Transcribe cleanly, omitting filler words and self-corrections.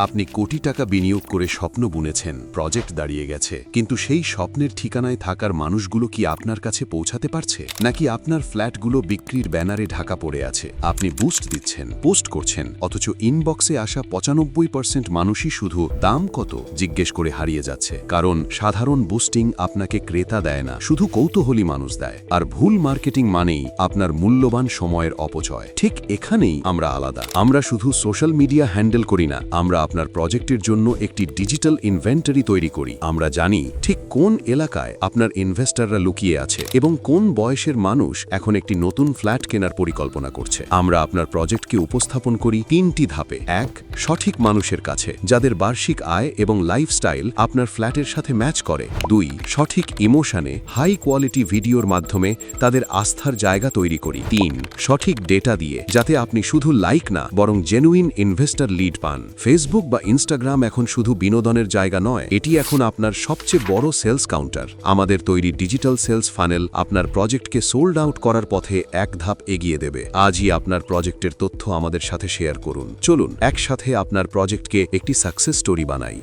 আপনি কোটি টাকা বিনিয়োগ করে স্বপ্ন বুনেছেন, প্রজেক্ট দাঁড়িয়ে গেছে, কিন্তু সেই স্বপ্নের ঠিকানায় থাকার মানুষগুলো কি আপনার কাছে পৌঁছাতে পারছে, নাকি আপনার ফ্ল্যাটগুলো বিক্রির ব্যানারে ঢাকা পড়ে আছে? আপনি বুস্ট দিচ্ছেন, পোস্ট করছেন, অথচ ইনবক্সে আসা 95% মানুষই শুধু দাম কত জিজ্ঞেস করে হারিয়ে যাচ্ছে। কারণ সাধারণ বুস্টিং আপনাকে ক্রেতা দেয় না, শুধু কৌতূহলী মানুষ দেয়। আর ভুল মার্কেটিং মানেই আপনার মূল্যবান সময়ের অপচয়। ঠিক এখানেই আমরা আলাদা। আমরা শুধু সোশ্যাল মিডিয়া হ্যান্ডেল করি না, আমরা আপনার প্রজেক্টের জন্য একটি ডিজিটাল ইনভেন্টরি তৈরি করি। আমরা জানি ঠিক কোন এলাকায় আপনার ইনভেস্টররা লুকিয়ে আছে এবং কোন বয়সের মানুষ এখন একটি নতুন ফ্ল্যাট কেনার পরিকল্পনা করছে। আমরা আপনার প্রজেক্টকে উপস্থাপন করি 3টি ধাপে। 1. সঠিক মানুষের কাছে, যাদের বার্ষিক আয় এবং লাইফস্টাইল আপনার ফ্ল্যাটের সাথে ম্যাচ করে। 2. সঠিক ইমোশনে হাই কোয়ালিটি ভিডিওর মাধ্যমে তাদের আস্থার জায়গা তৈরি করি। 3. সঠিক ডেটা দিয়ে, যাতে আপনি শুধু লাইক না বরং জেনুইন ইনভেস্টর লিড পান। ফেসবুক বা ইনস্টাগ্রাম এখন শুধু বিনোদনের জায়গা নয়, এটি এখন আপনার সবচেয়ে বড় সেলস কাউন্টার। আমাদের তৈরি ডিজিটাল সেলস ফানেল আপনার প্রজেক্টকে সোল্ড আউট করার পথে এক ধাপ এগিয়ে দেবে। আজই আপনার প্রজেক্টের তথ্য আমাদের সাথে শেয়ার করুন। চলুন একসাথে আপনার প্রজেক্টকে একটি সাকসেস স্টোরি বানাই।